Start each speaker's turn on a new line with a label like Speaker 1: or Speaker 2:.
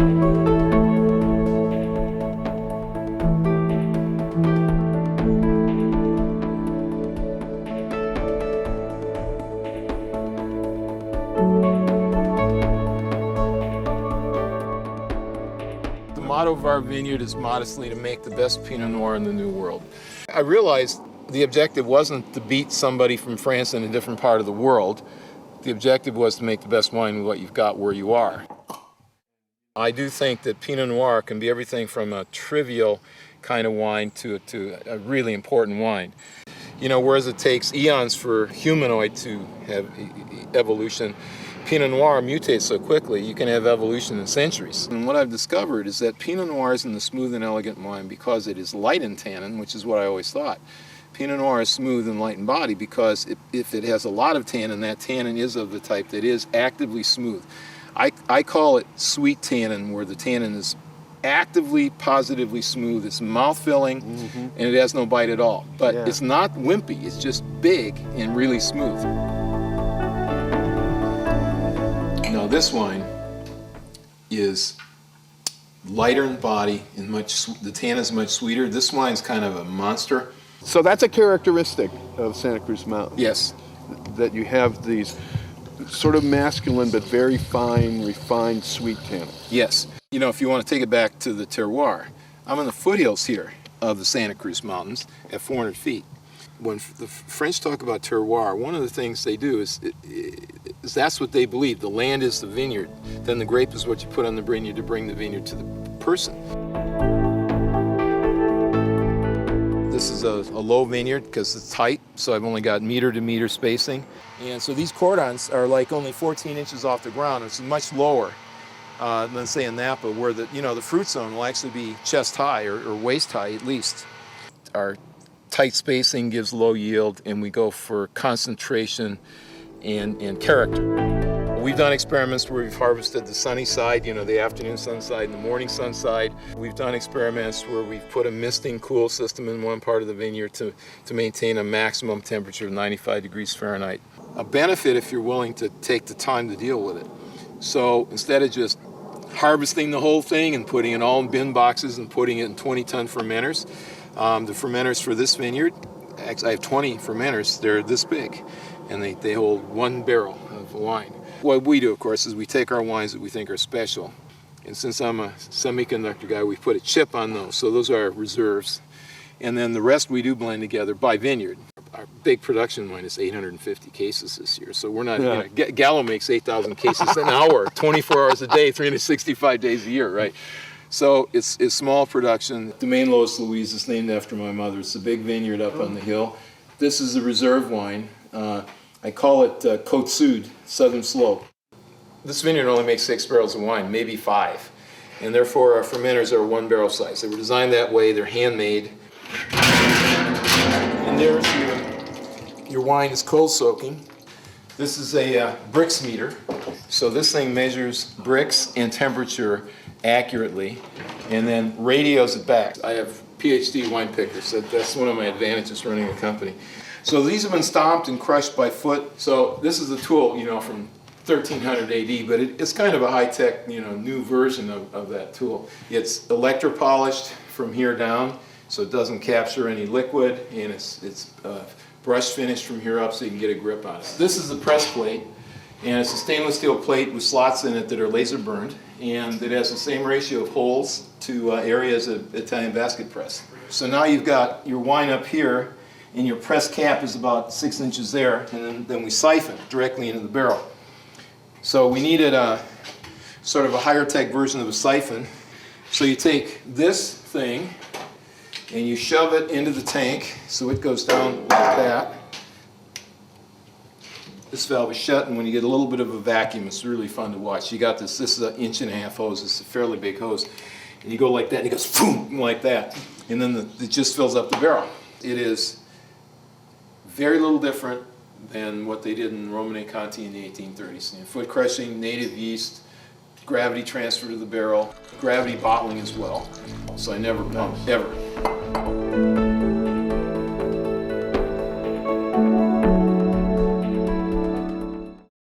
Speaker 1: The motto of our vineyard is modestly to make the best Pinot Noir in the New World. I realized the objective wasn't to beat somebody from France in a different part of the world. The objective was to make the best wine with what you've got where you are. I do think that Pinot Noir can be everything from a trivial kind of wine to a really important wine. You know, whereas it takes eons for humanoid to have evolution, Pinot Noir mutates so quickly, you can have evolution in centuries. And what I've discovered is that Pinot Noir is in the smooth and elegant wine because it is light in tannin, which is what I always thought. Pinot Noir is smooth and light in body because if it has a lot of tannin, that tannin is of the type that is actively smooth. I call it sweet tannin, where the tannin is actively, positively smooth. It's mouth-filling, and it has no bite at all. But it's not wimpy, it's just big and really smooth. Now this wine is lighter in body and the tannin is much sweeter. This wine's kind of a monster.
Speaker 2: So that's a characteristic of Santa Cruz Mountain.
Speaker 1: Yes.
Speaker 2: That you have these sort of masculine but very fine, refined, sweet tannin.
Speaker 1: Yes. You know, if you want to take it back to the terroir, I'm in the foothills here of the Santa Cruz Mountains at 400 feet. When the French talk about terroir, one of the things they do is that's what they believe. The land is the vineyard. Then the grape is what you put on the vineyard to bring the vineyard to the person. This is a low vineyard because it's tight, so I've only got meter to meter spacing. And so these cordons are like only 14 inches off the ground. It's much lower than say in Napa, where the fruit zone will actually be chest high or waist high at least. Our tight spacing gives low yield, and we go for concentration and character. We've done experiments where we've harvested the sunny side, the afternoon sun side and the morning sun side. We've done experiments where we've put a misting cool system in one part of the vineyard to maintain a maximum temperature of 95 degrees Fahrenheit. A benefit if you're willing to take the time to deal with it. So instead of just harvesting the whole thing and putting it all in bin boxes and putting it in 20-ton fermenters, the fermenters for this vineyard, actually I have 20 fermenters, they're this big, and they hold 1 barrel of wine. What we do, of course, is we take our wines that we think are special, and since I'm a semiconductor guy, we put a chip on those, so those are our reserves. And then the rest we do blend together by vineyard. Our big production wine is 850 cases this year, so we're not, Gallo makes 8,000 cases an hour, 24 hours a day, 365 days a year, right? So it's small production. Domaine Los Luis is named after my mother. It's a big vineyard up on the hill. This is a reserve wine. I call it Côte Sud, Southern Slope. This vineyard only makes 6 barrels of wine, maybe 5. And therefore our fermenters are 1 barrel size. They were designed that way, they're handmade. And there's your wine is cold soaking. This is a brix meter. So this thing measures brix and temperature accurately and then radios it back. I have PhD wine pickers, so that's one of my advantages running a company. So these have been stomped and crushed by foot. So this is a tool, from 1300 AD, but it's kind of a high-tech, new version of that tool. It's electropolished from here down, so it doesn't capture any liquid, and it's brush finished from here up so you can get a grip on it. This is the press plate, and it's a stainless steel plate with slots in it that are laser burned, and it has the same ratio of holes to area as an Italian basket press. So now you've got your wine up here, and your press cap is about 6 inches there, and then we siphon directly into the barrel. So we needed sort of a higher tech version of a siphon. So you take this thing and you shove it into the tank so it goes down like that. This valve is shut, and when you get a little bit of a vacuum, it's really fun to watch. You got this is an 1.5 inch hose, it's a fairly big hose. And you go like that, and it goes boom, like that. And then it just fills up the barrel. It is very little different than what they did in Romane Conti in the 1830s. Foot crushing, native yeast, gravity transfer to the barrel, gravity bottling as well. So I never pump, ever.